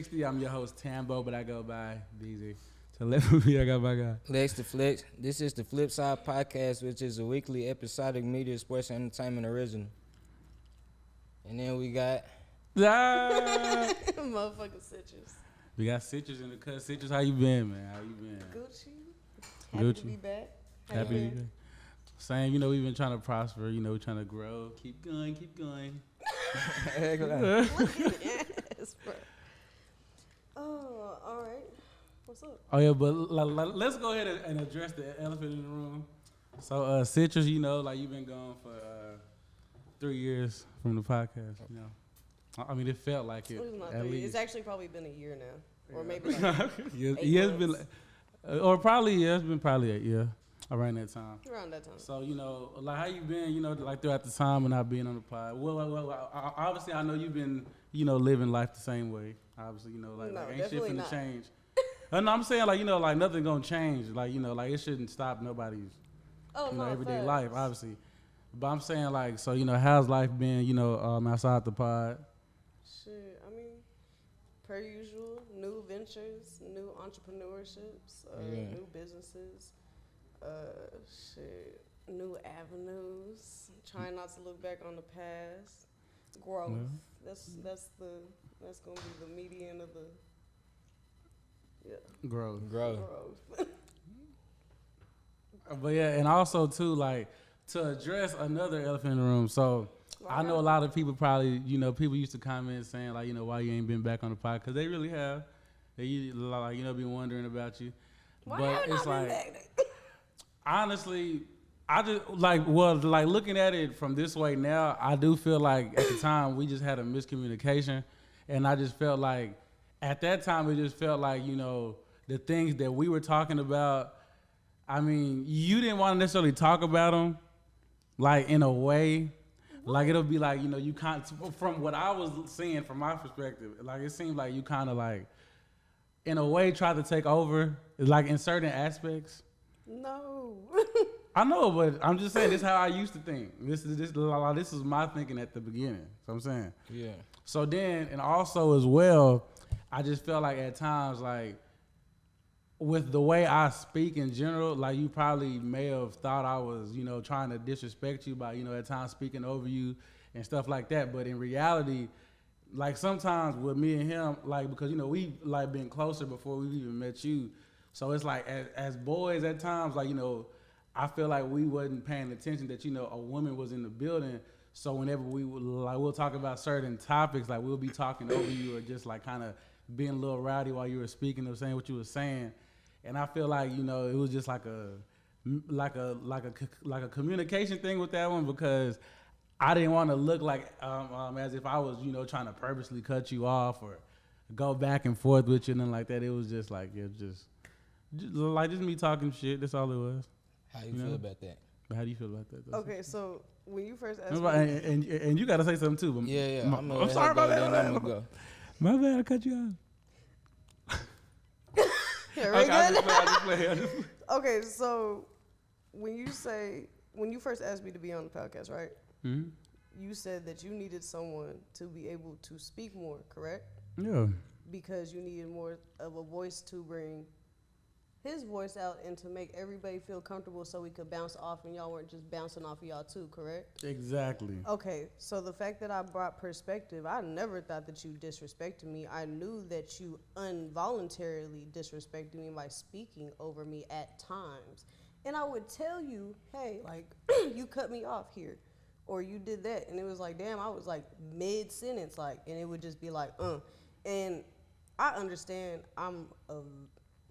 360. I'm your host Tambo, but I go by BZ. To the left of me, I got my guy. Lex the Flex. This is the Flipside podcast, which is a weekly episodic media, sports, and entertainment original. And then we got Motherfucking Citrus. We got Citrus in the cut. Citrus, how you been, man? How you been? Gucci. Happy to be back. Happy to be back. Same, we've been trying to prosper, we're trying to grow. Keep going. Look at ass, bro. Oh, all right. What's up? Oh, yeah, but let's go ahead and address the elephant in the room. So, Citrus, you've been gone for 3 years from the podcast, I mean, it felt like it. It's not at 3 least. It's actually probably been a year now. Or maybe It's been, it's been probably a year around that time. Around that time. So, like how you been, like throughout the time when I've been on the pod. Well, obviously I know you've been, living life the same way. Obviously, ain't shit finna change. No, I'm saying like nothing gonna change. Like it shouldn't stop nobody's everyday life, obviously. But I'm saying how's life been, outside the pod? Shit, I mean, per usual, new ventures, new entrepreneurships, new businesses, new avenues. Trying not to look back on the past. Growth. Yeah. That's gonna be the median of the. Yeah. Growth. But yeah, and also too, to address another elephant in the room. So I know a lot of people probably, people used to comment saying why you ain't been back on the pod, because they really have. They been wondering about you. Why but it's not been back? Honestly, I just looking at it from this way now, I do feel like at the time we just had a miscommunication, and I just felt like at that time it just felt like the things that we were talking about. I mean, you didn't want to necessarily talk about them, in a way, it'll be you kind of, from what I was seeing from my perspective, it seemed like you kind of in a way tried to take over, in certain aspects. No. I know, but I'm just saying this is how I used to think. This is my thinking at the beginning. So I'm saying. Yeah. So then, and also as well, I just felt like at times, with the way I speak in general, you probably may have thought I was, trying to disrespect you by, at times speaking over you and stuff like that. But in reality, sometimes with me and him, because, we been closer before we even met you. So it's as boys at times, I feel like we wasn't paying attention that, a woman was in the building. So whenever we'll talk about certain topics, we'll be talking over you or just kind of being a little rowdy while you were speaking or saying what you were saying. And I feel like, it was just like a communication thing with that one, because I didn't want to look as if I was, trying to purposely cut you off or go back and forth with you and nothing like that. It was just just me talking shit. That's all it was. How you feel about that? How do you feel about that? Okay, so when you first asked me, and you got to say something too. But yeah. I'm sorry about that. My bad, I cut you off. I just play. Okay, so when you first asked me to be on the podcast, right? Mm-hmm. You said that you needed someone to be able to speak more, correct? Yeah. Because you needed more of a voice to bring his voice out and to make everybody feel comfortable so we could bounce off and y'all weren't just bouncing off of y'all too, correct? Exactly. Okay, so the fact that I brought perspective, I never thought that you disrespected me. I knew that you involuntarily disrespected me by speaking over me at times. And I would tell you, hey, you cut me off here, or you did that. And it was damn, I was mid-sentence, and it would just be And I understand I'm a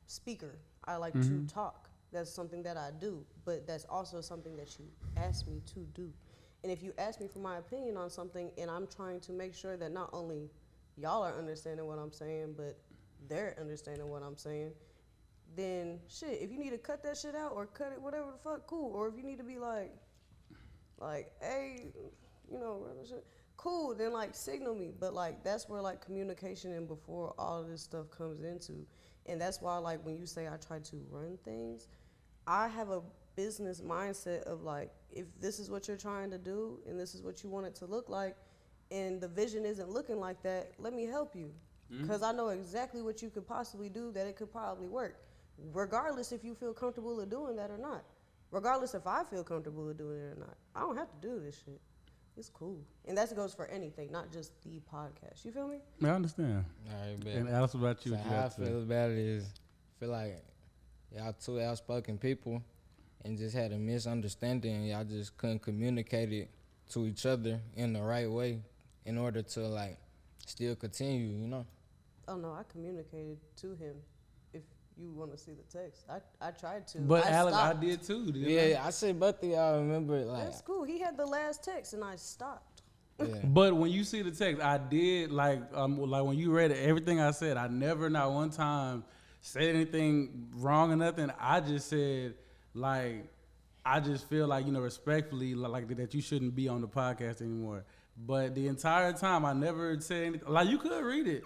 speaker. I like to talk. That's something that I do, but that's also something that you asked me to do. And if you ask me for my opinion on something and I'm trying to make sure that not only y'all are understanding what I'm saying, but they're understanding what I'm saying, then shit, if you need to cut that shit out or cut it, whatever the fuck, cool. Or if you need to be hey, cool, then signal me. But that's where communication and before all of this stuff comes into. And that's why, when you say I try to run things, I have a business mindset of, if this is what you're trying to do and this is what you want it to look like, and the vision isn't looking like that, let me help you. because I know exactly what you could possibly do that it could probably work, regardless if you feel comfortable of doing that or not. Regardless if I feel comfortable with doing it or not. I don't have to do this shit. It's cool. And that goes for anything, not just the podcast. You feel me? I understand. All right, bet. And Alex, what about you? So What you how I got to say? feel about it is, I feel like y'all two outspoken people and just had a misunderstanding and y'all just couldn't communicate it to each other in the right way in order to like still continue, you know? Oh no, I communicated to him. If you want to see the text, I tried to. But Alex, stopped. I did too. Didn't Yeah, I said both of y'all remember like That's cool. He had the last text, and I stopped. yeah. But when you see the text, I did like when you read it, everything I said, I never not one time said anything wrong or nothing. I just said like I just feel like, you know, respectfully like that you shouldn't be on the podcast anymore. But the entire time I never said anything. Like you could read it,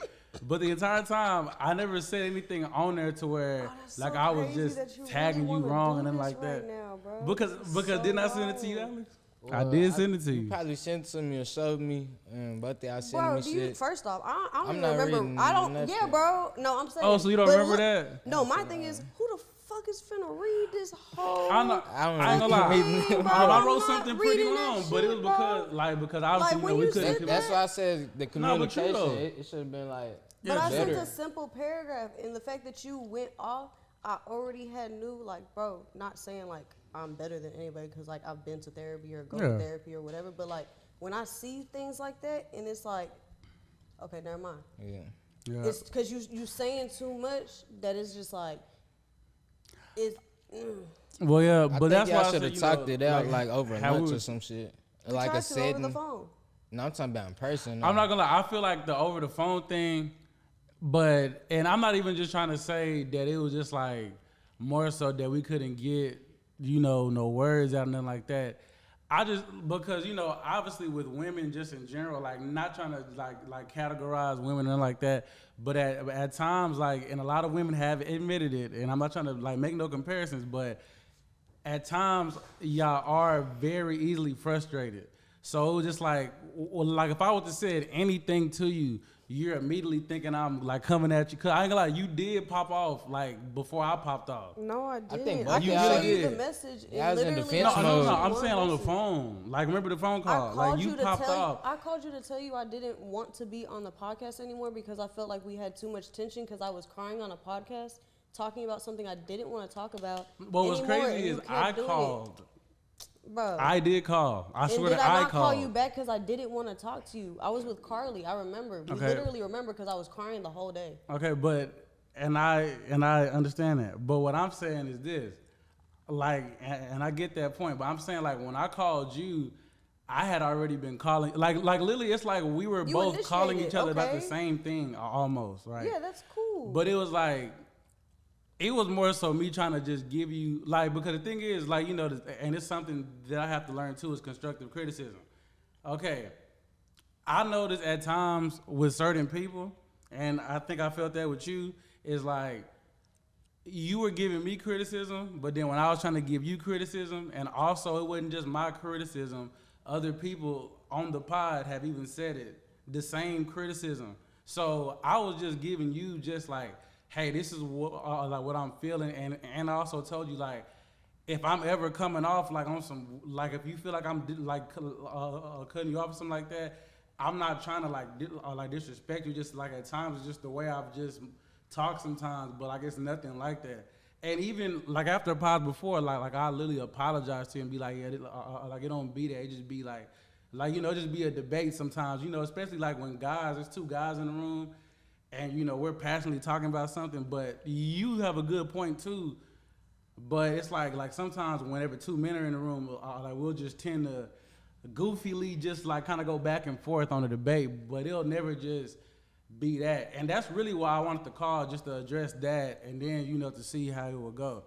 but the entire time I never said anything on there to where like I was just tagging you wrong and then like that. Now, bro. Because didn't I send it to you, wrong. Alex? I did send it to You you. probably sent it to me or showed me, and both of y'all sent Bro, me do you, shit. first off, I don't I'm even not remember. reading I don't. nothing. Yeah, bro. No, I'm saying. Oh, so you don't but remember look- that? No, my thing is, who the fuck is finna read this whole? I know. I don't I ain't gonna lie. Bro, I I'm wrote not something pretty reading that long, but it was shit, because bro. obviously Like, you know when we you couldn't. said That's why I said the No, but you communication. know. It should have been like But Yeah, I sent better. a simple paragraph, and the fact that you went off, I already had knew, like, bro, not saying like I'm better than anybody because like I've been to therapy or go to Yeah. therapy or whatever, but like when I see things like that, and it's like, okay, never mind. yeah. Yeah. It's because you saying too much that it's just like it's. Well, yeah, I but think that's why y'all I should said, have you talked know, it out like over how we lunch or was- some shit, We like tried a to over the setting. phone. No, I'm talking about in person. I'm not gonna lie. I feel like the over the phone thing, but and I'm not even just trying to say that it was just like more so that we couldn't get no words out and nothing like that. I just because obviously with women just in general, like not trying to like categorize women and like that, but at times like and a lot of women have admitted it, and I'm not trying to like make no comparisons, but at times y'all are very easily frustrated. So it was just like if I was to say anything to you, you're immediately thinking I'm like coming at you. Cause I ain't gonna lie, you did pop off like before I popped off. No, I didn't. think I both can y'all show you did. the message. And Y'all was in literally defense I No, mode. sent you I'm one saying on the message. phone. Like remember the phone I call? called Like you you to popped tell off. I called you to tell you I didn't want to be on the podcast anymore because I felt like we had too much tension because I was crying on a podcast talking about something I didn't want to talk about. What was anymore, and crazy you is kept I doing it. called. Bro. I did call. I and swear did to I I not call called. you back because I didn't want to talk to you? I was with Carly. I remember. We Okay. literally remember because I was crying the whole day. Okay, but I understand that. But what I'm saying is this, like, and I get that point. But I'm saying like when I called you, I had already been calling. Like Lily, it's like we were You both calling initiated, each other about the okay. same thing almost, right? Yeah, that's cool. But it was like, it was more so me trying to just give you, like, because the thing is, like, and it's something that I have to learn too is constructive criticism. Okay, I noticed at times with certain people, and I think I felt that with you, is like, you were giving me criticism, but then when I was trying to give you criticism, and also it wasn't just my criticism, other people on the pod have even said it, the same criticism. So I was just giving you just like, hey, this is what I'm feeling, and I also told you like, if I'm ever coming off like on some like if you feel like I'm like cutting you off or something like that, I'm not trying to like disrespect you. Just like at times it's just the way I've just talked sometimes, but like it's nothing like that. And even like after a pod before, like I literally apologize to you and be like, yeah, like it don't be that. It just be like just be a debate sometimes. Especially like when there's two guys in the room. And we're passionately talking about something, but you have a good point too. But it's like sometimes whenever two men are in the room, like we'll just tend to goofily just like kind of go back and forth on the debate, but it'll never just be that. And that's really why I wanted to call, just to address that, and then to see how it will go.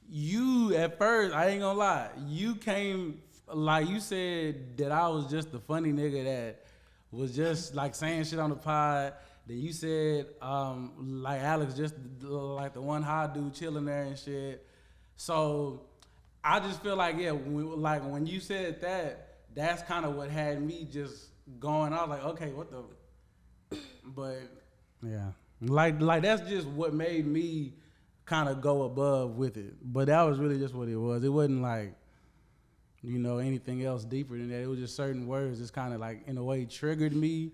You at first, I ain't gonna lie, you came like you said that I was just the funny nigga that was just like saying shit on the pod. Then you said, like Alex, just like the one hot dude chilling there and shit. So I just feel like, yeah, when you said that, that's kind of what had me just going out like, okay, what the, but Yeah. Like that's just what made me kind of go above with it. But that was really just what it was. It wasn't like, anything else deeper than that. It was just certain words just kind of like in a way triggered me.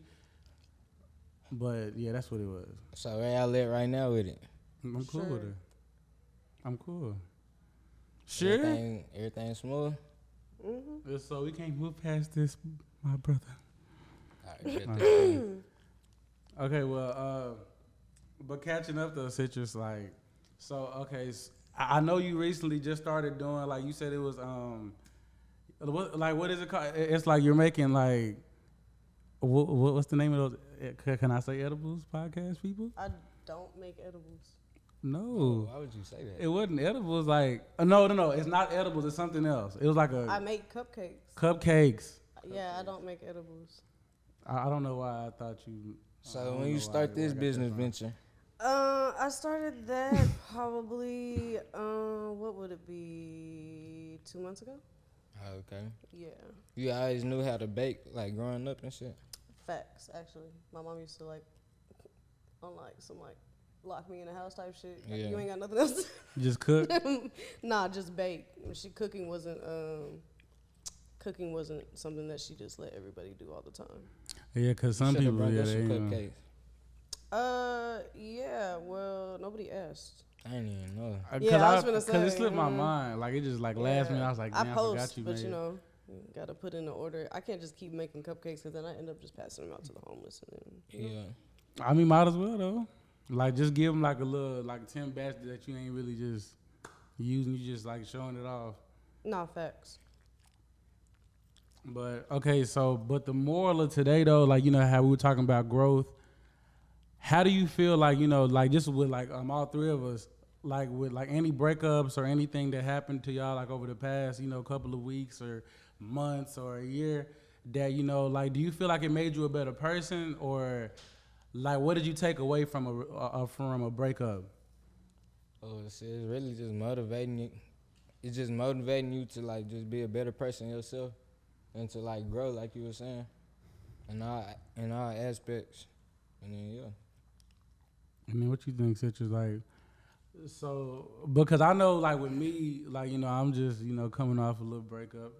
But yeah, that's what it was. So where y'all at right now with it? I'm cool Sure. with it. I'm cool. Sure. Everything smooth? So we can't move past this, my brother. Alright, Okay, well, but catching up though, Citrus, like, so okay, I know you recently just started doing, like you said it was what is it called? It's like you're making like, what's the name of those? Can I say edibles podcast people? I don't make edibles. No, why would you say that? it wasn't edibles. Like, no, it's not edibles. It's something else. It was like I make cupcakes. Cupcakes. Yeah, I don't make edibles. I don't know why I thought you. I So don't when you know start why this I got business that from. venture, I started that probably what would it be, 2 months ago? okay. Yeah. You always knew how to bake, like growing up and shit. Facts, actually. My mom used to lock me in the house type shit. Like, Yeah. you ain't got nothing else. Just cook. Nah, just bake. Cooking wasn't something that she just let everybody do all the time. Yeah, cause some Shoulda people, brought yeah, us they some ain't know. cupcakes. Yeah, well, nobody asked. I didn't even know. Yeah, I was finna Cause it say, slipped my mind. Like it just like last minute, I was like, I damn, I post, forgot you, but man. gotta put in the order. I can't just keep making cupcakes because then I end up just passing them out to the homeless. And then, Yeah. I mean, might as well though. Like just give them like a little, like 10 batches that you ain't really just using. You just like showing it off. Nah, facts. But okay, but the moral of today though, like how we were talking about growth. How do you feel like like just with like all three of us, like with like any breakups or anything that happened to y'all like over the past couple of weeks or months or a year, that like do you feel like it made you a better person, or like what did you take away from a breakup? Oh, it's really just motivating you. It's just motivating you to like just be a better person yourself and to like grow, like you were saying, in all aspects. And then yeah. I mean, what you think, Citrus? Like, so because I know like with me, like I'm just coming off a little breakup.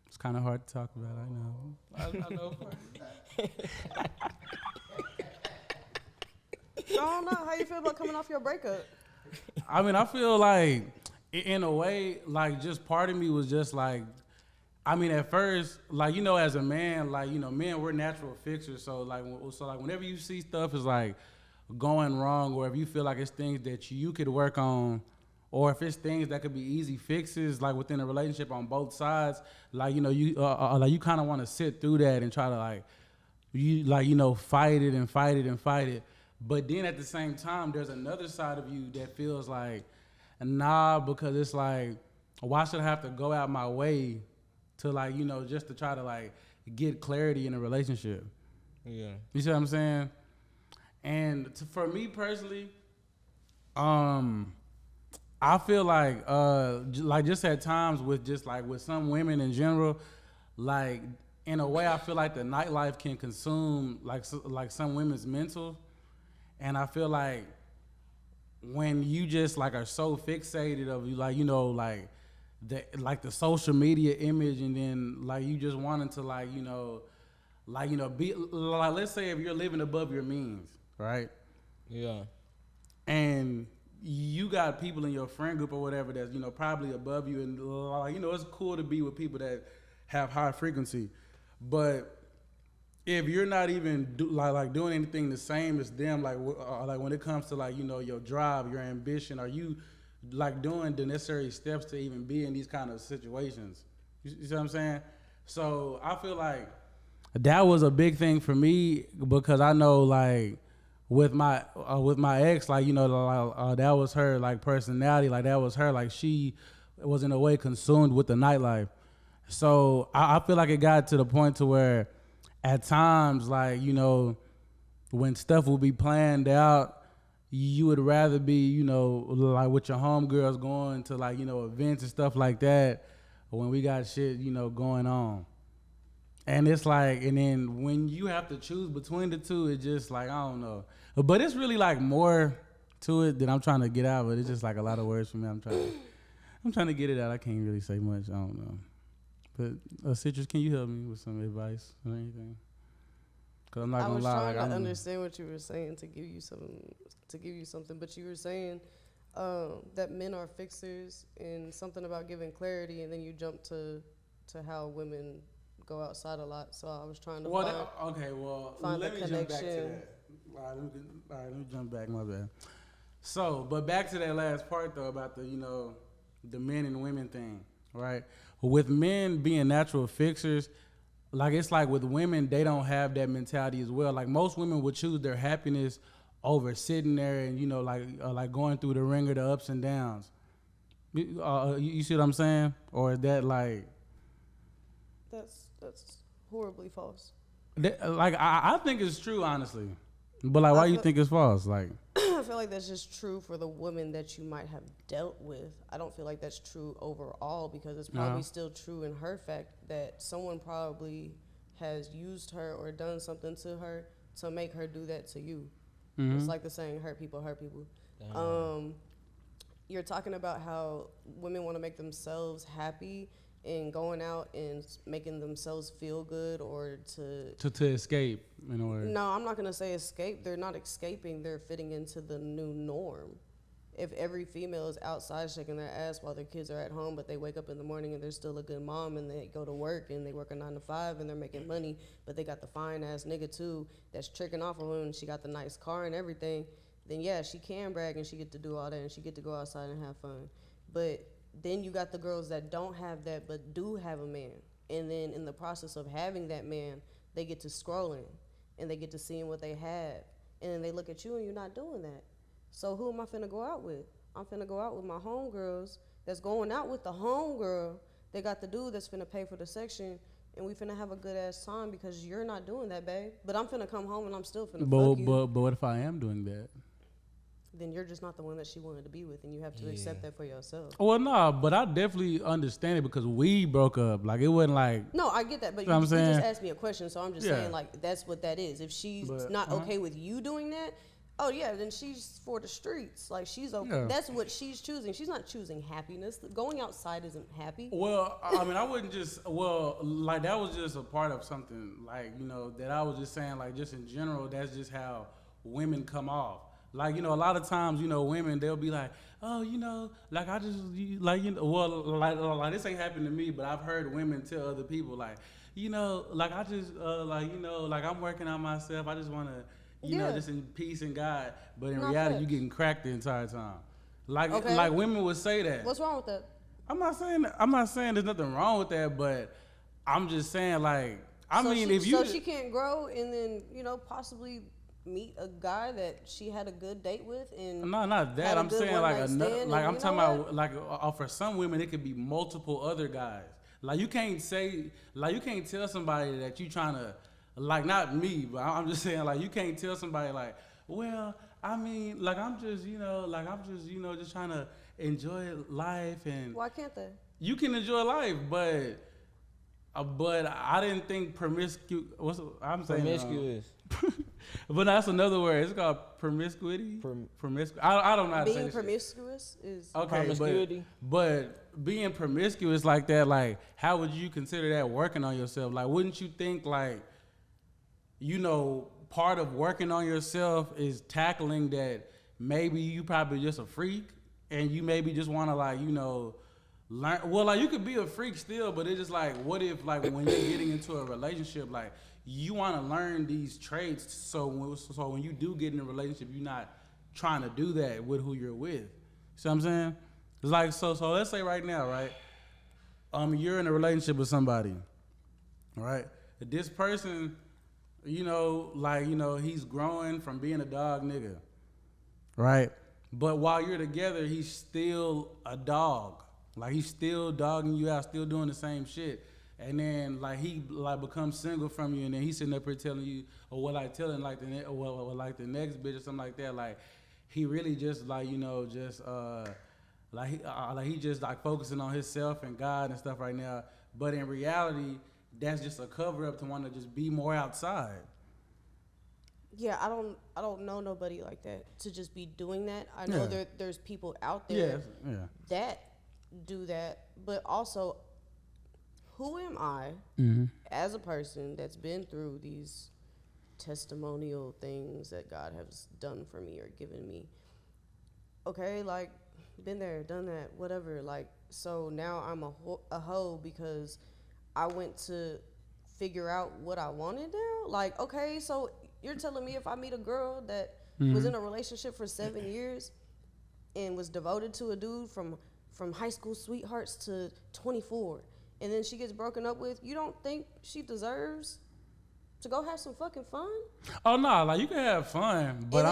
It's kind of hard to talk about. I know. I know. I don't know. How you feel about coming off your breakup? I mean, I feel like, in a way, like, just part of me was just like, I mean, at first, like, as a man, like, men, we're natural fixers. So, like, whenever you see stuff is, like, going wrong, or if you feel like it's things that you could work on, or if it's things that could be easy fixes, like, within a relationship on both sides, like, you kind of want to sit through that and try to, like, fight it and fight it and fight it. But then at the same time, there's another side of you that feels like, nah, because it's like, why should I have to go out my way to like, just to try to like get clarity in a relationship? Yeah. You see what I'm saying? And for me personally, I feel like just at times with some women in general, like in a way, I feel like the nightlife can consume like some women's mental. And I feel like when you just like are so fixated of like the social media image, and then like you just wanting to be like, let's say if you're living above your means, right? Yeah. And you got people in your friend group or whatever that's probably above you, and it's cool to be with people that have high frequency, but if you're not even doing anything the same as them, like when it comes to like your drive, your ambition, are you like doing the necessary steps to even be in these kind of situations? You see what I'm saying? So I feel like that was a big thing for me, because I know like with my ex, like that was her like personality, like that was her, like she was in a way consumed with the nightlife. So I feel like it got to the point to where at times, like, when stuff will be planned out, you would rather be, like with your homegirls going to like, events and stuff like that, when we got shit, going on. And it's like, and then when you have to choose between the two, it's just like, I don't know. But it's really like more to it than I'm trying to get out. But it's just like a lot of words for me. I'm trying to get it out. I can't really say much. I don't know. But Citrus, can you help me with some advice or anything? Cause I'm not gonna lie. I was trying to understand what you were saying to give you something, but you were saying that men are fixers and something about giving clarity, and then you jumped to how women go outside a lot. So I was trying to find let the me jump back to connection. that. All right, let me jump back. My bad. So, but back to that last part though about the men and women thing, right? With men being natural fixers, like it's like with women, they don't have that mentality as well. Like most women would choose their happiness over sitting there and like going through the ringer, the ups and downs. You see what I'm saying? Or is that like That's horribly false. I think it's true, honestly. But like, why you think it's false? Like, I feel like that's just true for the women that you might have dealt with. I don't feel like that's true overall because it's probably still true in her fact that someone probably has used her or done something to her to make her do that to you. Mm-hmm. It's like the saying, hurt people hurt people. You're talking about how women want to make themselves happy and going out and making themselves feel good or to escape in a way. No, I'm not going to say escape. They're not escaping. They're fitting into the new norm. If every female is outside shaking their ass while their kids are at home, but they wake up in the morning and they're still a good mom and they go to work and they work a 9 to 5 and they're making money, but they got the fine ass nigga too that's tricking off on her and she got the nice car and everything, then yeah, she can brag and she get to do all that and she get to go outside and have fun. But then you got the girls that don't have that but do have a man. And then in the process of having that man, they get to scrolling and they get to seeing what they have. And then they look at you and you're not doing that. So who am I finna go out with? I'm finna go out with my homegirls that's going out with the homegirl. They got the dude that's finna pay for the section and we finna have a good ass time because you're not doing that, babe. But I'm finna come home and I'm still finna fuck you. But what if I am doing that? Then you're just not the one that she wanted to be with, and you have to accept that for yourself. Well, no, but I definitely understand it because we broke up. Like, it wasn't like... No, I get that, but you just asked me a question, so I'm just saying, like, that's what that is. If she's not okay with you doing that, oh, yeah, then she's for the streets. Like, she's okay. Yeah. That's what she's choosing. She's not choosing happiness. Going outside isn't happy. Well, I mean, I wouldn't just... Well, like, that was just a part of something, like, that I was just saying, like, just in general, that's just how women come off. Like, a lot of times, women, they'll be like, oh, like, I just, like, like this ain't happened to me, but I've heard women tell other people, like, like, I just, like, I'm working on myself. I just want to, just in peace and God. But in reality, you getting cracked the entire time. Like, like women would say that. What's wrong with that? I'm not saying there's nothing wrong with that, but I'm just saying, like, So she can't grow and then, possibly meet a guy that she had a good date with and no, not that. I'm saying like I'm talking about like for some women it could be multiple other guys. Like you can't tell somebody that you trying to, like, not me, but I'm just saying, like, you can't tell somebody like, well, I mean, like, I'm just just trying to enjoy life. And why can't they? You can enjoy life, but I didn't think promiscuous. But that's another word. It's called promiscuity. Promiscuous. I don't know how to say this. Being promiscuous is promiscuity. But being promiscuous like that, like, how would you consider that working on yourself? Like, wouldn't you think, like, part of working on yourself is tackling that maybe you probably just a freak and you maybe just want to, like, learn. Well, like, you could be a freak still, but it's just like, what if, like, when you're getting into a relationship, like, you want to learn these traits so when you do get in a relationship, you're not trying to do that with who you're with. See what I'm saying? It's like, so let's say right now, right? You're in a relationship with somebody, right? This person, he's growing from being a dog nigga, right? But while you're together, he's still a dog. Like, he's still dogging you out, still doing the same shit. And then, like, he, like, becomes single from you, and then he's sitting up here telling you, or what, like, telling, like, the next bitch or something like that. Like, he really just, like, he just, like, focusing on himself and God and stuff right now. But in reality, that's just a cover up to want to just be more outside. Yeah, I don't know nobody like that to just be doing that. I know there's people out there that do that, but also, who am I as a person that's been through these testimonial things that God has done for me or given me? Okay, like, been there, done that, whatever. Like, so now I'm a hoe because I went to figure out what I wanted now. Like, okay, so you're telling me if I meet a girl that was in a relationship for 7 years and was devoted to a dude from high school sweethearts to 24, and then she gets broken up with, you don't think she deserves to go have some fucking fun? Oh no, like you can have fun, but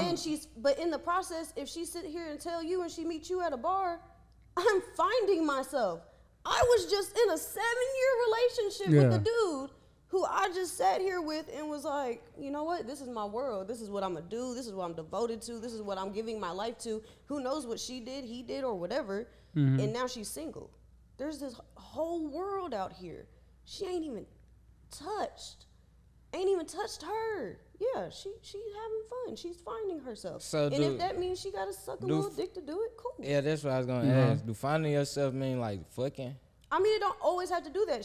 but in the process, if she sit here and tell you and she meet you at a bar, I'm finding myself. I was just in a 7-year relationship with a dude who I just sat here with and was like, you know what? This is my world. This is what I'm gonna do. This is what I'm devoted to. This is what I'm giving my life to. Who knows what she did, he did, or whatever. And now she's single. There's this whole world out here. She ain't even touched her. Yeah, she's having fun. She's finding herself. So and if that means she gotta suck a little dick to do it, cool. Yeah, that's what I was gonna ask. Do finding yourself mean like fucking? I mean, it don't always have to do that.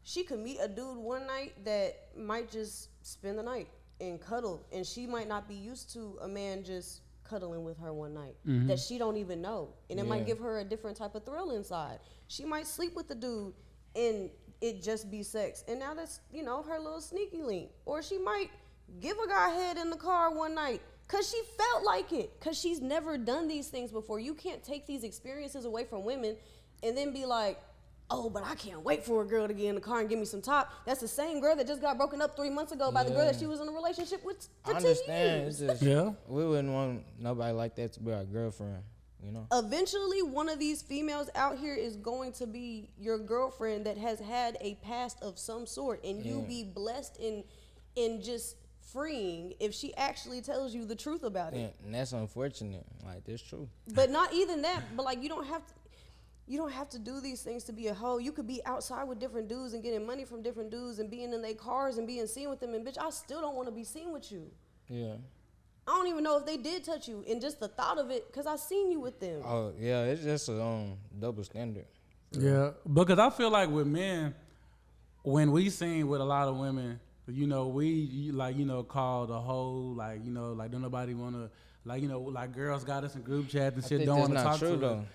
She could meet a dude one night that might just spend the night and cuddle, and she might not be used to a man just cuddling with her one night that she don't even know, and it might give her a different type of thrill inside. She might sleep with the dude and it just be sex, and now that's, you know, her little sneaky link. Or she might give a guy head in the car one night because she felt like it, because she's never done these things before. You can't take these experiences away from women and then be like, oh, but I can't wait for a girl to get in the car and give me some top. That's the same girl that just got broken up 3 months ago by the girl that she was in a relationship with for 10 years. It's just, we wouldn't want nobody like that to be our girlfriend, you know? Eventually, one of these females out here is going to be your girlfriend that has had a past of some sort, and you be blessed in just freeing if she actually tells you the truth about it. And that's unfortunate. Like, that's true. But not even that, but like, you don't have to do these things to be a hoe. You could be outside with different dudes and getting money from different dudes and being in their cars and being seen with them. And bitch, I still don't want to be seen with you. Yeah. I don't even know if they did touch you. And just the thought of it, because I seen you with them. Oh, yeah, it's just a double standard. Yeah, because I feel like with men, when we seen with a lot of women, you know, we like, you know, called a hoe, like, you know, like don't nobody want to, like, you know, like girls got us in group chats and shit, don't want to talk to them.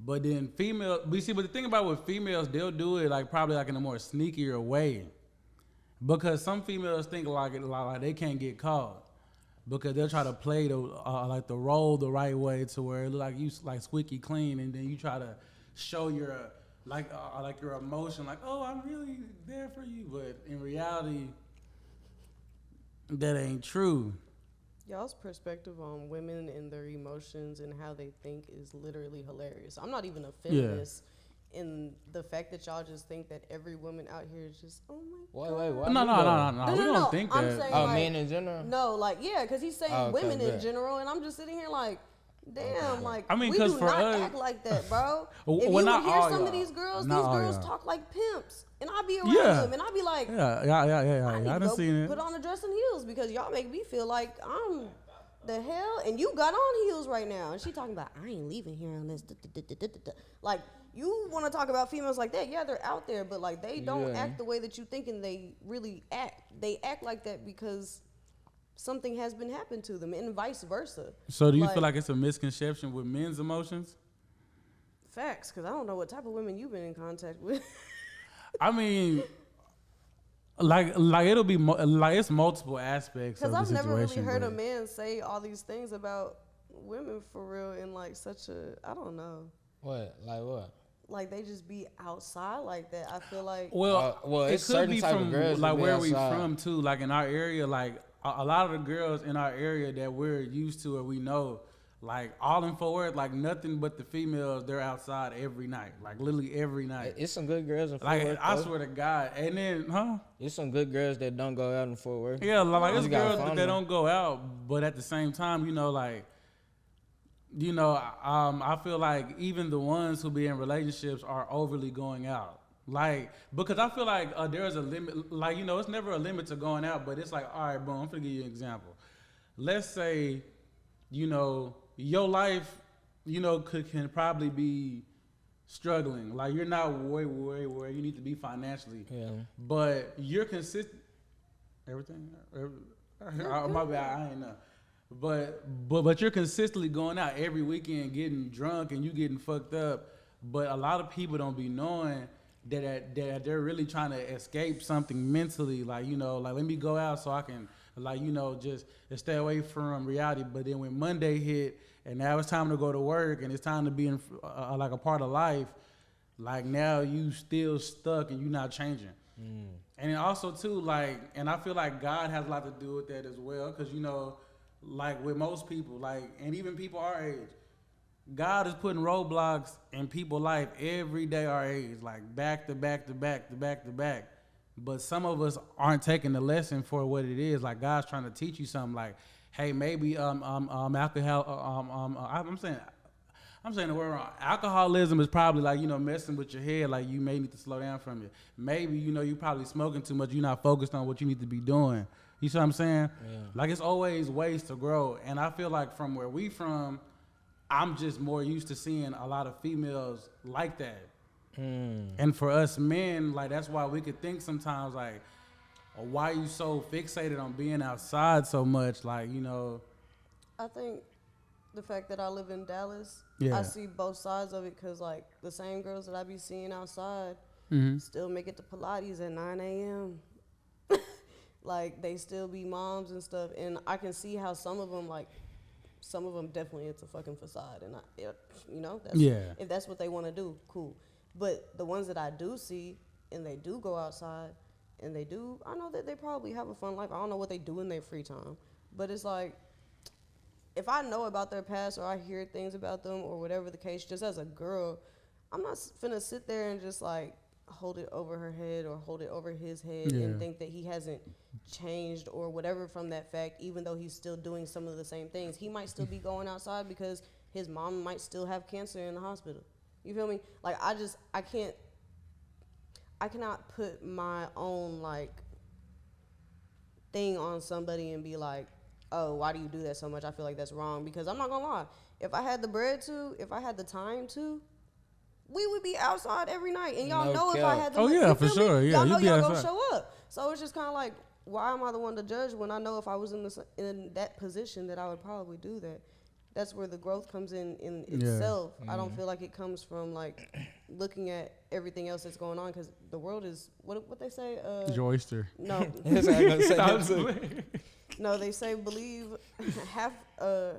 But then female, but the thing about with females, they'll do it like probably like in a more sneakier way, because some females think like they can't get caught, because they'll try to play the like the role the right way to where it look like you like squeaky clean, and then you try to show your like your emotion, like, oh, I'm really there for you, but in reality, that ain't true. Y'all's perspective on women and their emotions and how they think is literally hilarious. I'm not even a feminist in the fact that y'all just think that every woman out here is just, oh my God. Wait. No. We don't think I'm that. saying, Oh, like, men in general? No, like, yeah, because he's saying women in general, and I'm just sitting here like, damn, like, I mean, we because do for not us, act like that, bro. Well, if you not would hear all some y'all. of these girls Not talk like pimps, and I be around Yeah. them, and I be like, Yeah. I done seen it. put on a dress and heels because y'all make me feel like I'm the hell, and you got on heels right now, and she talking about I ain't leaving here unless like, you want to talk about females like that? Yeah, they're out there, but like they don't act the way that you think, and they really act. They act like that because something has been happened to them, and vice versa. So do you feel like it's a misconception with men's emotions? Facts, because I don't know what type of women you've been in contact with. I mean, like it'll be like it's multiple aspects of the Because I've never situation. really heard a man say all these things about women for real in like such a, I don't know. What? Like what? Like they just be outside like that. I feel like. Well, it it's could certain be type from of girls like that be where we outside. from too. Like in our area, like a lot of the girls in our area that we're used to or we know, like all in Fort Worth, like nothing but the females, they're outside every night, like literally every night. It's some good girls in Fort Like Worth. I though. swear to God, and then It's some good girls that don't go out in Fort Worth. yeah, like You it's gotta girls find that them. don't go out, but at the same time, you know, like. You know, I feel like even the ones who be in relationships are overly going out. Like, because I feel like there's a limit. Like, you know, it's never a limit to going out, but it's like, all right, boom, I'm going to give you an example. let's say, your life, can probably be struggling. Like you're not where you need to be financially. Yeah. But you're consistent. Everything. My bad. I ain't know. But you're consistently going out every weekend, getting drunk, and you getting fucked up. But a lot of people don't be knowing that they're really trying to escape something mentally. Like like let me go out so I can just stay away from reality. But then when Monday hit and now it's time to go to work and it's time to be in like a part of life, like now you still stuck and you're not changing. And then also too, like, and I feel like God has a lot to do with that as well, because like with most people, like, and even people our age, God is putting roadblocks in people's life every day our age, like back to back to back to back to back. But some of us aren't taking the lesson for what it is. Like God's trying to teach you something. Like, hey, maybe alcohol. I'm saying the word wrong. Alcoholism is probably like messing with your head. Like you may need to slow down from it. Maybe you probably smoking too much. You're not focused on what you need to be doing. You see what I'm saying? Yeah. Like it's always ways to grow. And I feel like from where we from, I'm just more used to seeing a lot of females like that. And for us men, like that's why we could think sometimes like, why are you so fixated on being outside so much? Like, I think the fact that I live in Dallas, Yeah. I see both sides of it, because like the same girls that I be seeing outside still make it to Pilates at 9 a.m. Like they still be moms and stuff, and I can see how some of them definitely it's a fucking facade, and if that's what they want to do, cool. But the ones that I do see, and they do go outside, and I know that they probably have a fun life. I don't know what they do in their free time, but it's like, if I know about their past or I hear things about them or whatever the case, just as a girl, I'm not finna sit there and just like hold it over her head or hold it over his head and think that he hasn't changed or whatever from that fact, even though he's still doing some of the same things. He might still be going outside because his mom might still have cancer in the hospital. You feel me? Like I cannot put my own like thing on somebody and be like, oh, why do you do that so much? I feel like that's wrong. Because I'm not gonna lie, if I had the bread to, if I had the time to, we would be outside every night. And y'all know if I had the money, for sure. Yeah, y'all know y'all outside. gonna show up. So it's just kind of like, why am I the one to judge when I know if I was in that position that I would probably do that? That's where the growth comes in itself. I don't feel like it comes from like looking at everything else that's going on, because the world is what they say. Your oyster. No. That's what I'm gonna say. No, they say believe half of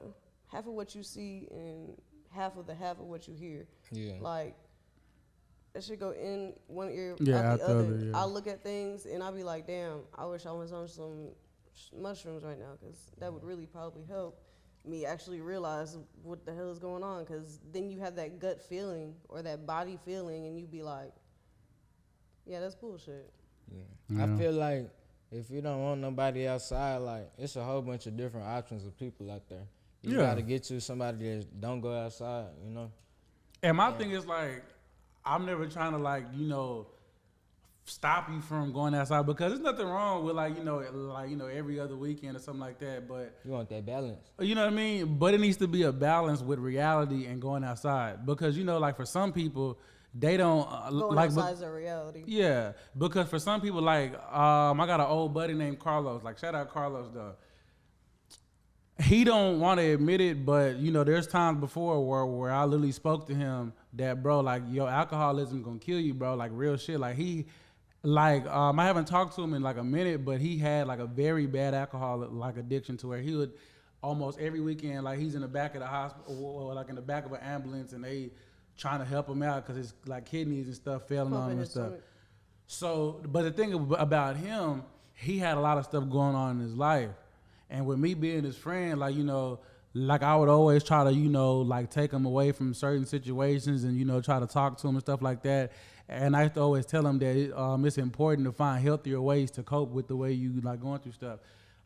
what you see and half of what you hear. Yeah. Like that should go in one ear out the other. Yeah. I look at things and I be like, damn, I wish I was on some mushrooms right now, because that would really probably help me actually realize what the hell is going on. Because then you have that gut feeling or that body feeling, and you be like, yeah, that's bullshit. Yeah. I feel like if you don't want nobody outside, like it's a whole bunch of different options of people out there. You gotta get you somebody that don't go outside, And my thing is like, I'm never trying to like, stop you from going outside, because there's nothing wrong with like, every other weekend or something like that. But you want that balance. You know what I mean? But it needs to be a balance with reality and going outside, because like for some people, they don't going like outside is a reality. Yeah, because for some people, like I got an old buddy named Carlos. Like shout out Carlos though. He don't want to admit it, but there's times before where I literally spoke to him that, bro, like your alcoholism gonna kill you, bro. Like real shit. Like I haven't talked to him in like a minute, but he had like a very bad alcohol like addiction, to where he would almost every weekend, like he's in the back of the hospital or like in the back of an ambulance, and they trying to help him out because his like kidneys and stuff failing on him and stuff. Stomach. So, but the thing about him, he had a lot of stuff going on in his life. And with me being his friend, like, like I would always try to, like take him away from certain situations and, try to talk to him and stuff like that. And I used to always tell him that it's important to find healthier ways to cope with the way you like going through stuff.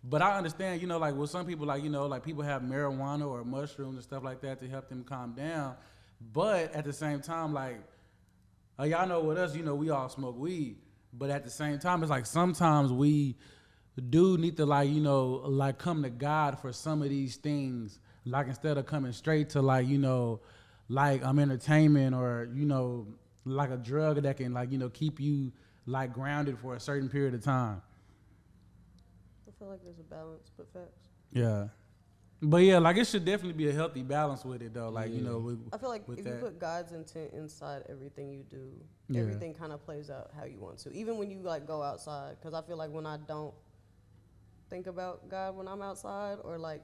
But I understand, like with some people, like, like people have marijuana or mushrooms and stuff like that to help them calm down. But at the same time, like, y'all know with us, we all smoke weed. But at the same time, it's like sometimes we do need to like, you know, like come to God for some of these things. Like instead of coming straight to like, you know, like entertainment or, you know, like a drug that can like, you know, keep you like grounded for a certain period of time. I feel like there's a balance, but facts. Yeah. But yeah, like it should definitely be a healthy balance with it though. Like, you know, I feel like if that. you put God's intent inside everything you do, Yeah. everything kind of plays out how you want to. Even when you like go outside, because I feel like when I don't think about God when I'm outside, or like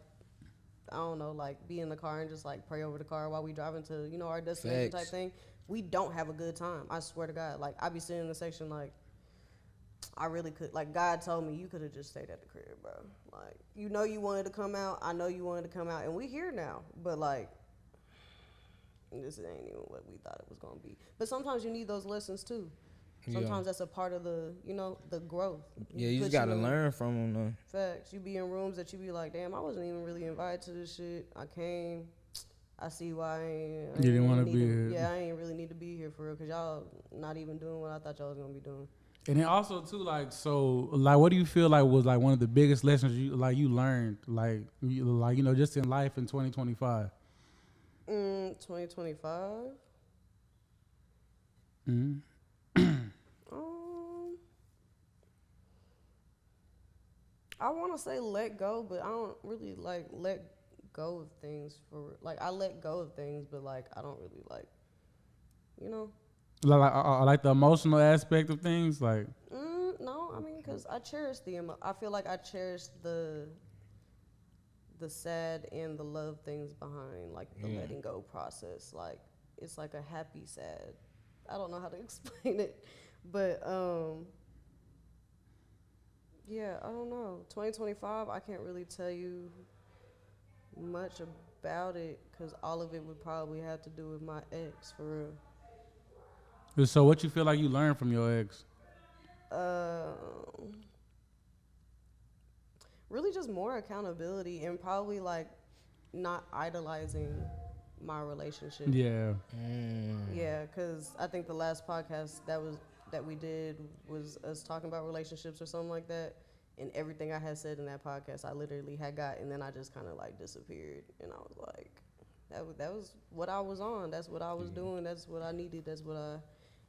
I don't know, like be in the car and just like pray over the car while we driving to, you know, our destination type thing, we don't have a good time. I swear to God. Like I be sitting in the section like I really could, like God told me you could have just stayed at the crib, bro. Like you know you wanted to come out, I know you wanted to come out, and we here now. But like this ain't even what we thought it was gonna be. But sometimes you need those lessons too. Sometimes that's a part of the, you know, the growth. You just gotta learn from them. Facts. You be in rooms that you be like, damn, I wasn't even really invited to this shit. I came. I see why you didn't want to be here. Yeah, I ain't really need to be here for real, because y'all not even doing what I thought y'all was gonna be doing. And then also too, like, so like, what do you feel like was like one of the biggest lessons you learned, like you know, just in life in 2025? 2025. Mm-hmm. I want to say let go, but I don't really like let go of things for like I let go of things, but like I don't really like, you know. Like the emotional aspect of things, like. No, I mean, because I cherish I feel like I cherish the sad and the love things behind, like the letting go process. Like it's like a happy sad. I don't know how to explain it, but yeah, I don't know. 2025, I can't really tell you much about it because all of it would probably have to do with my ex, for real. So what you feel like you learned from your ex? Really just more accountability and probably like not idolizing my relationship. Yeah. Yeah, because I think the last podcast that we did was us talking about relationships or something like that. And everything I had said in that podcast, I literally had got, and then I just kind of like disappeared. And I was like, that was what I was on. That's what I was doing. That's what I needed. That's what I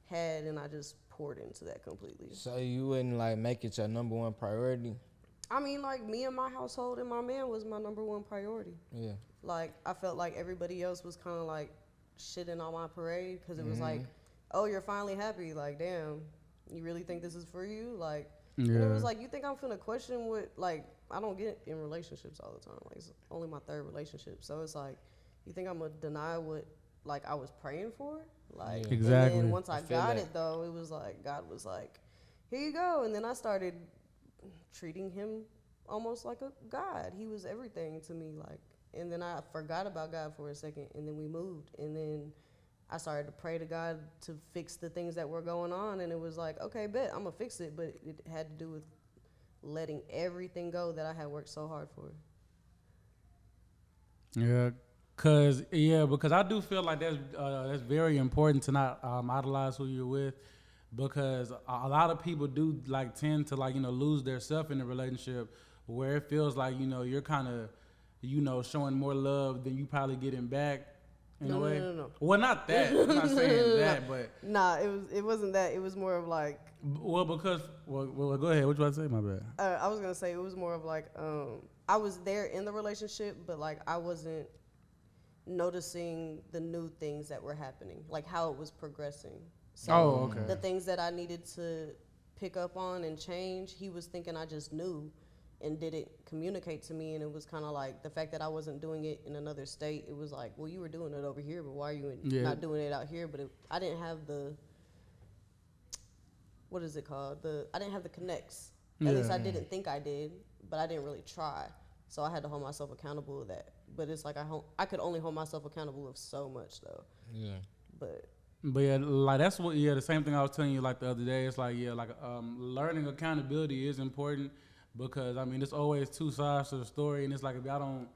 had. And I just poured into that completely. So you wouldn't like make it your number one priority? I mean, like me and my household and my man was my number one priority. Yeah. Like I felt like everybody else was kind of like shitting on my parade because it was like, oh, you're finally happy. Like, damn, you really think this is for you? Like, and it was like, you think I'm finna question what, like, I don't get in relationships all the time. Like, it's only my third relationship. So it's like, you think I'm gonna deny what, like, I was praying for? Like, exactly. And then once I got it, though, it was like, God was like, here you go. And then I started treating him almost like a God. He was everything to me, like, and then I forgot about God for a second, and then we moved, and then I started to pray to God to fix the things that were going on, and it was like, okay, bet, I'm gonna fix it, but it had to do with letting everything go that I had worked so hard for. Yeah, because I do feel like that's very important to not idolize who you're with, because a lot of people do like tend to like, you know, lose their self in a relationship where it feels like, you know, you're kind of, you know, showing more love than you probably getting back in a way. No. Well, not that. I'm not saying that, but nah, it wasn't that. It was more of like. Well, because well, go ahead. What you want to say? My bad. I was gonna say it was more of like I was there in the relationship, but like I wasn't noticing the new things that were happening, like how it was progressing. So okay. The things that I needed to pick up on and change, he was thinking I just knew and didn't communicate to me. And it was kind of like the fact that I wasn't doing it in another state, it was like, well, you were doing it over here, but why are you not doing it out here? But I didn't have the, what is it called? I didn't have the connects. At least I didn't think I did, but I didn't really try. So I had to hold myself accountable with that. But it's like I could only hold myself accountable of so much though. Yeah. But yeah, like that's what. Yeah, the same thing I was telling you like the other day. It's like learning accountability is important, because I mean it's always two sides to the story, and it's like if y'all don't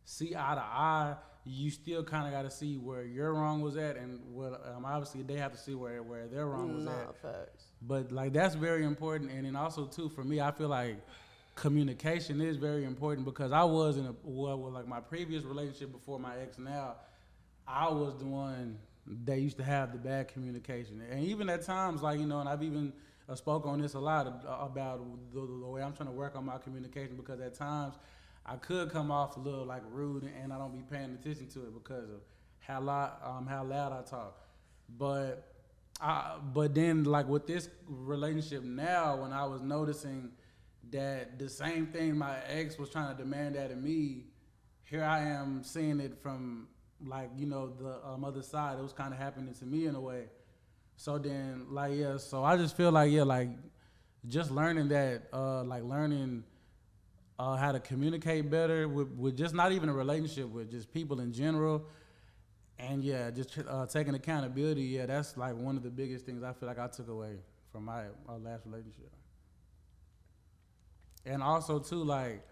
see eye to eye, you still kind of got to see where your wrong was at, and what obviously they have to see where their wrong was at. Facts. But like that's very important, and then also too for me, I feel like communication is very important because I was in like my previous relationship before my ex now, I was the one that used to have the bad communication. And even at times, like, you know, and I've even spoke on this a lot about the way I'm trying to work on my communication, because at times I could come off a little like rude and I don't be paying attention to it because of how loud I talk. But then like with this relationship now, when I was noticing that the same thing my ex was trying to demand out of me, here I am seeing it from like, you know, the other side. It was kind of happening to me in a way. So then like, yeah, so I just feel like, yeah, like just learning that, learning how to communicate better with just not even a relationship, with just people in general. And yeah, just taking accountability. Yeah, that's like one of the biggest things I feel like I took away from my last relationship. And also too, like,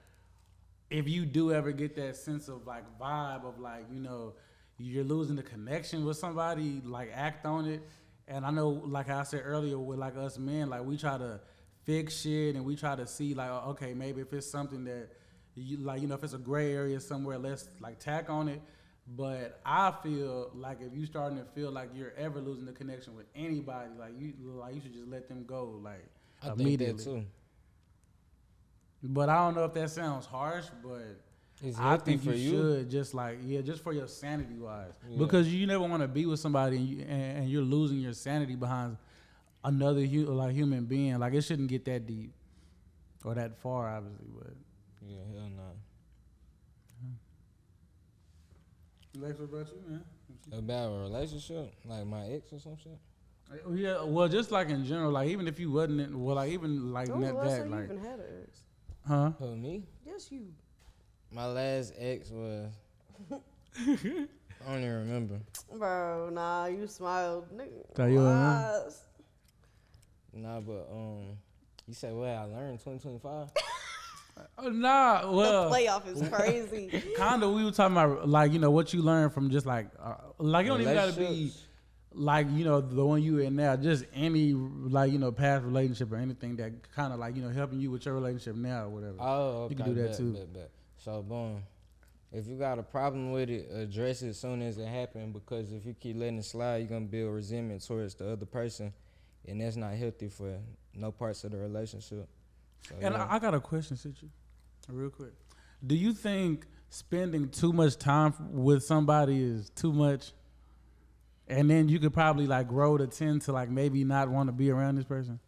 if you do ever get that sense of like vibe of like, you know, you're losing the connection with somebody, like act on it. And I know, like I said earlier, with like us men, like we try to fix shit and we try to see like, okay, maybe if it's something that you like, you know, if it's a gray area somewhere, let's like tack on it. But I feel like if you starting to feel like you're ever losing the connection with anybody, like you should just let them go, like immediately. Think that too. But I don't know if that sounds harsh, but I think you should just like, yeah, just for your sanity wise, because you never want to be with somebody and you're losing your sanity behind another human being. Like it shouldn't get that deep or that far, obviously. But yeah, hell no. Lex, what about you, man? About a relationship, like my ex or some shit. Yeah, well, just like in general, like even if you wasn't, well, like even like when was the last time like, you even had an ex? Huh? Who, me? Yes, you. My last ex was. I don't even remember. Bro, nah, you smiled, nigga. So you remember? Nah, but you said what I learned 2025. Nah, well, the playoff is crazy. Kinda, we were talking about like, you know, what you learned from just like you don't even gotta be like, you know, the one you in now, just any like, you know, past relationship or anything that kind of like, you know, helping you with your relationship now or whatever. Oh, okay. You can do that too. So boom, if you got a problem with it, address it as soon as it happens, because if you keep letting it slide, you're gonna build resentment towards the other person, and that's not healthy for no parts of the relationship. So, and yeah. I got a question, Situ, real quick. Do you think spending too much time with somebody is too much? And then you could probably like grow to tend to like maybe not want to be around this person?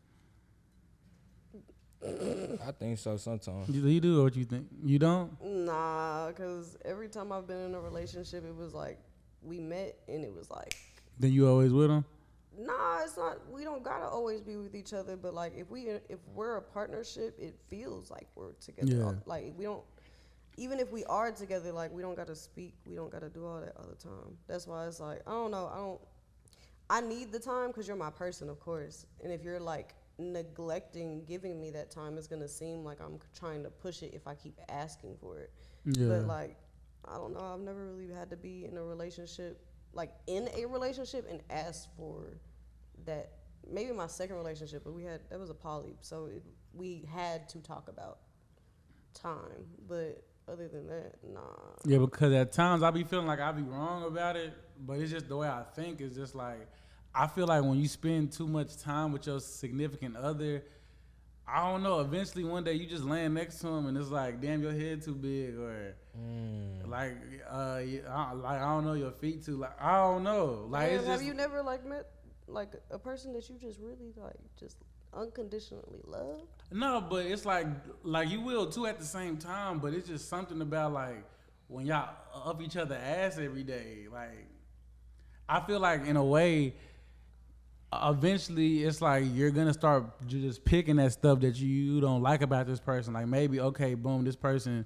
I think so sometimes. You do, or what you think? You don't? Nah, because every time I've been in a relationship, it was like we met and it was like. Then you always with them? Nah, it's not. We don't gotta always be with each other, but like if we're a partnership, it feels like we're together. Yeah. Like we don't. Even if we are together, like we don't gotta speak. We don't gotta do all that all the time. That's why it's like I don't know. I need the time because you're my person, of course. And if you're like neglecting giving me that time, it's gonna seem like I'm trying to push it if I keep asking for it. Yeah. But like I don't know. I've never really had to be in a relationship. Like in a relationship and ask for that. Maybe my second relationship, but that was a poly, so we had to talk about time. But other than that, nah. Yeah, because at times I be feeling like I be wrong about it, but it's just the way I think. It's just like I feel like when you spend too much time with your significant other, I don't know. Eventually, one day you just laying next to him and it's like, damn, your head too big, or like I don't know, your feet too. Like I don't know. Like Damn, it's have just, you never like met like a person that you just really like just unconditionally loved? No, but it's like you will too at the same time. But it's just something about like when y'all up each other ass every day. Like I feel like in a way, eventually it's like you're gonna start just picking at stuff that you don't like about this person. Like maybe, okay, boom, this person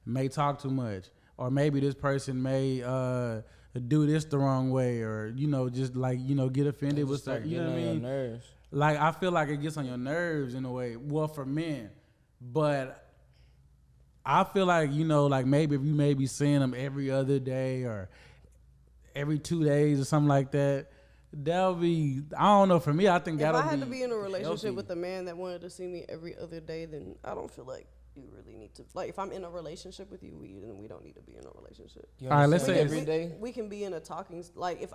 may talk too much, or maybe this person may do this the wrong way, or you know, just like, you know, get offended with stuff. You know what I mean? Nerves. Like I feel like it gets on your nerves in a way. Well, for men, but I feel like, you know, like maybe if you may be seeing them every other day or every 2 days or something like that, that'll be, I don't know, for me, I think that'll be. If I had to be in a relationship healthy. with a man that wanted to see me every other day, then I don't feel like you really need to, like, if I'm in a relationship with you, then we don't need to be in a relationship. You All right, let's understand say every day. We can be in a talking, like,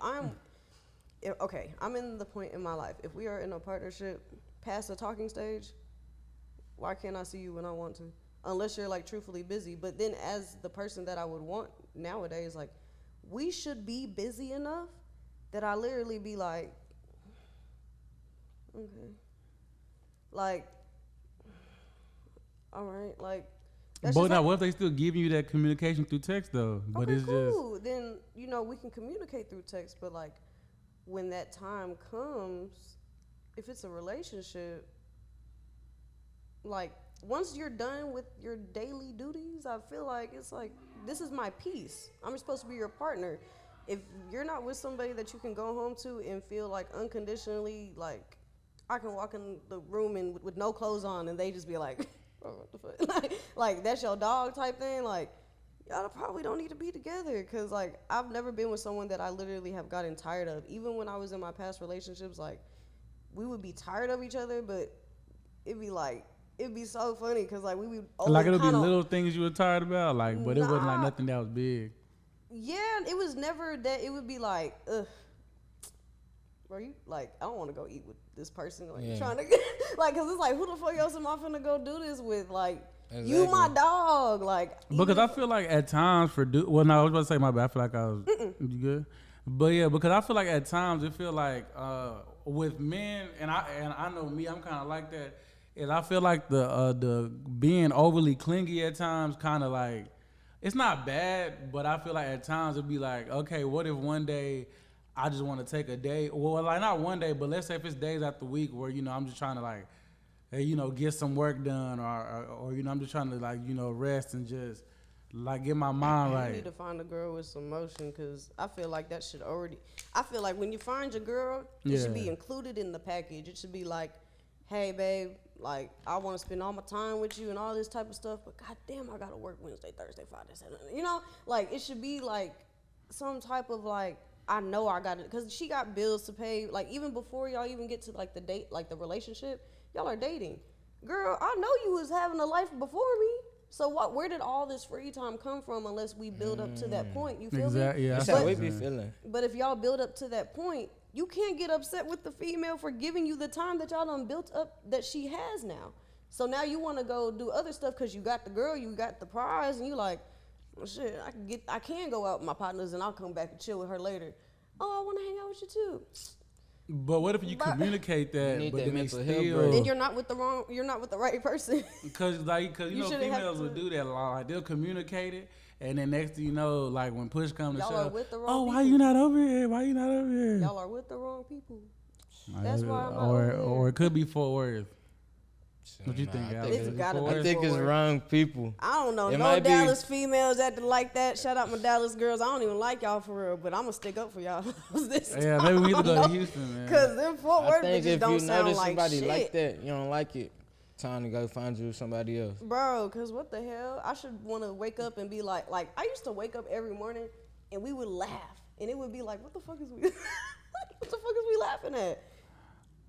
okay, I'm in the point in my life. If we are in a partnership past the talking stage, why can't I see you when I want to? Unless you're, like, truthfully busy. But then as the person that I would want nowadays, like, we should be busy enough that I literally be like, okay. Like, all right, like. But now, what if they still giving you that communication through text though? But okay, it's cool. just Then, we can communicate through text, but, like, when that time comes, if it's a relationship, like, once you're done with your daily duties, I feel like it's like, this is my peace. I'm supposed to be your partner. If you're not with somebody that you can go home to and feel like unconditionally, like, I can walk in the room and with no clothes on and they just be like, oh, what the fuck? like, that's your dog type thing. Like, y'all probably don't need to be together. Because, like, I've never been with someone that I literally have gotten tired of. Even when I was in my past relationships, like, we would be tired of each other, but it'd be so funny because, like, we would always like it'll be little things you were tired about, like, but it wasn't like Nah. nothing that was big. Yeah, it was never that. It would be like, ugh, bro, you, like, I don't want to go eat with this person. Like, you trying to get, like, because it's like, who the fuck else am I finna go do this with? Like, you my dog. Like, Because I feel like at times well, no, I was about to say my bad. I feel like I was, you good? But yeah, because I feel like at times it feel like with men, and I know me, I'm kind of like that. And I feel like the being overly clingy at times kind of like, it's not bad, but I feel like at times it'd be like, okay, what if one day I just want to take a day, well, like not one day, but let's say if it's days out the week where, I'm just trying to like, hey, get some work done or I'm just trying to like, rest and just like get my mind right. You need to find a girl with some motion because I feel like that should already, I feel like when you find your girl, it should be included in the package. It should be like, hey, babe, like, I want to spend all my time with you and all this type of stuff, but goddamn, I got to work Wednesday, Thursday, Friday, Saturday. Like, it should be, like, some type of, like, I know I got it. Because she got bills to pay. Like, even before y'all even get to, like, the date, like, the relationship, y'all are dating. Girl, I know you was having a life before me. So where did all this free time come from unless we build up to that point? You feel me? Yeah, that's how we be feeling. But if y'all build up to that point, you can't get upset with the female for giving you the time that y'all done built up that she has now. So now you want to go do other stuff because you got the girl, you got the prize, and you like, well, shit, I can go out with my partners and I'll come back and chill with her later. Oh, I want to hang out with you too. But what if you communicate that, but then they still, then you're not with the right person. Because females would do that a lot. Like they'll communicate it, and then next thing you know, like when push comes to shove, are with the wrong people. Why you not over here? Why you not over here? Y'all are with the wrong people. That's why I'm not over here. Or it could be Fort Worth. What you think, Alex? I think it's wrong people. I don't know. No Dallas females acting like that. Shout out my Dallas girls. I don't even like y'all for real, but I'm going to stick up for y'all. Yeah, maybe we need to go to Houston, man. Because them Fort Worth bitches don't sound like shit. If you notice somebody like that, you don't like it, time to go find you somebody else. Bro, because what the hell? I should want to wake up and be like I used to wake up every morning and we would laugh. And it would be like, what the fuck is we laughing at?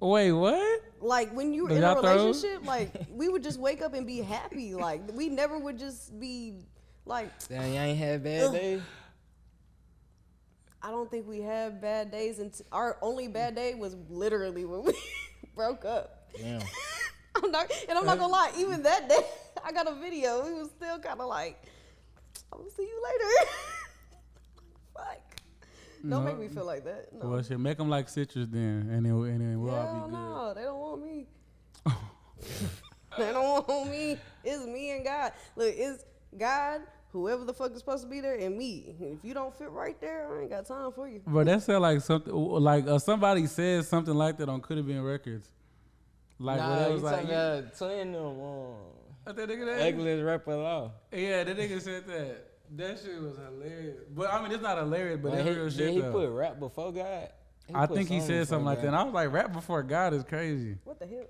Wait, what? Like when you were in a relationship, like we would just wake up and be happy. Like we never would just be like, damn, you ain't had bad days? I don't think we had bad days. And our only bad day was literally when we broke up. Damn. I'm not gonna lie, even that day, I got a video. We was still kind of like, I'm gonna see you later. Fuck. Don't make me feel like that. No. Well, shit, make them like citrus then, and then we'll all be good. No, they don't want me. They don't want me. It's me and God. Look, it's God, whoever the fuck is supposed to be there, and me. If you don't fit right there, I ain't got time for you. But that sound like something, like somebody said something like that on Could Have Been Records. Like, nah, what was like, twin them that nigga that? ugliest rapper law. Yeah, that nigga said that. That shit was hilarious. But I mean, it's not hilarious, but that's real shit. Did he though. put rap before God? I think he said something like that. And I was like, rap before God is crazy. What the hell?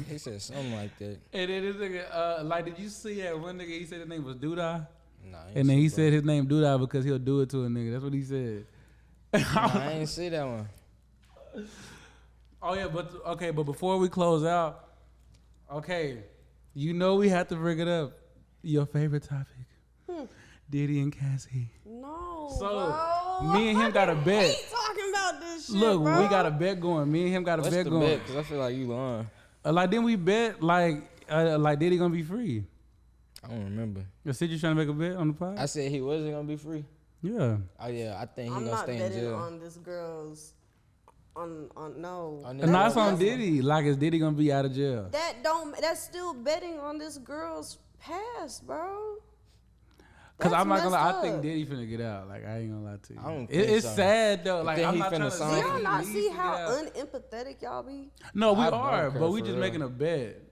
He said something like that. And then this nigga, like, did you see that one nigga? He said his name was Doodah. Nah, and then he said his name Doodah because he'll do it to a nigga. That's what he said. Nah, I ain't see that one. Oh yeah, but before we close out, okay, You know we have to bring it up. Your favorite topic. Diddy and Cassie. No, So, bro. me and him got a bet. I hate talking about this shit, Look, bro. we got a bet going. Me and him got a What's bet the going. bet? Because I feel like you lying. Like, didn't we bet, like Diddy gonna be free? I don't remember. You said you trying to make a bet on the pod? I said he wasn't going to be free. Yeah. Oh, yeah. I think he I'm going to not stay in betting jail. on this girl's. On no. On And this now it's on girl's- Diddy. Like, is Diddy gonna be out of jail? That's still betting on this girl's past, bro. Cause That's I'm not gonna lie, I messed think up. Diddy finna get out. Like, I ain't gonna lie to you. I don't It's think so. sad though. Like, think I'm he not finna trying to sign say Do y'all he not needs see to get how out. unempathetic y'all be? No, we I don't are, care but we for just real. making a bet.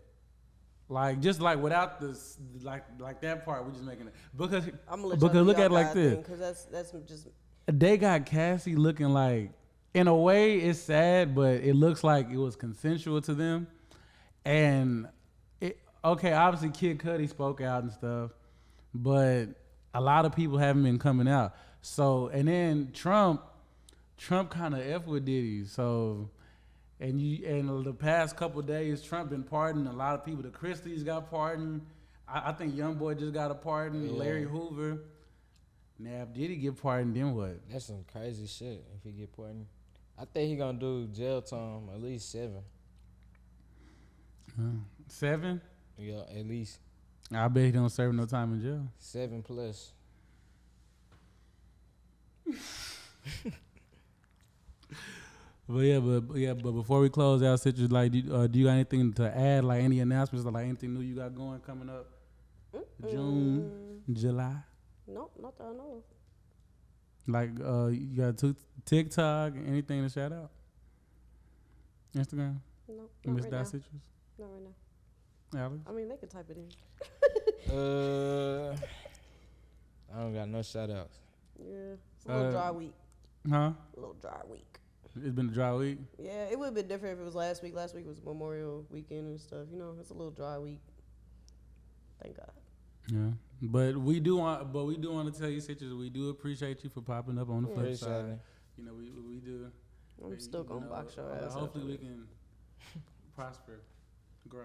Like, just like without this, like that part, we just making it because I'm gonna let because y'all do look at it y'all like this. because that's just They got Cassie looking like, in a way, it's sad, but it looks like it was consensual to them. And okay, obviously Kid Cudi spoke out and stuff, but a lot of people haven't been coming out. So, and then Trump kind of F with Diddy. So, and the past couple of days, Trump been pardoning a lot of people. The Christies got pardoned. I think YoungBoy just got a pardon. Yeah. Larry Hoover. Now, if Diddy get pardoned, then what? That's some crazy shit if he get pardoned. I think he going to do jail time, at least 7. 7? Yeah, at least I bet he don't serve no time in jail. 7 plus. But before we close out, Citrus, like, do you got anything to add? Like any announcements, or like anything new you got going coming up? June, July. nope, not that I know of. Like, you got TikTok, anything to shout out? Instagram, No, Miss not right Dot now. Citrus, Not right now. Alex. I mean, they could type it in. I don't got no shout outs. Yeah, it's a little dry week. Huh? A little dry week. It's been a dry week. Yeah, it would have been different if it was last week. Last week was Memorial Weekend and stuff. You know, it's a little dry week. Thank God. Yeah, but we do want to tell you, Citrus, we do appreciate you for popping up on the flip Appreciate side. it. You know, we do. I'm still gonna box your ass. Hopefully we can prosper, grow.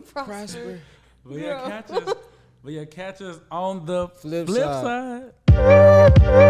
Prosper. But yeah, catch us on the Flip flip side. side.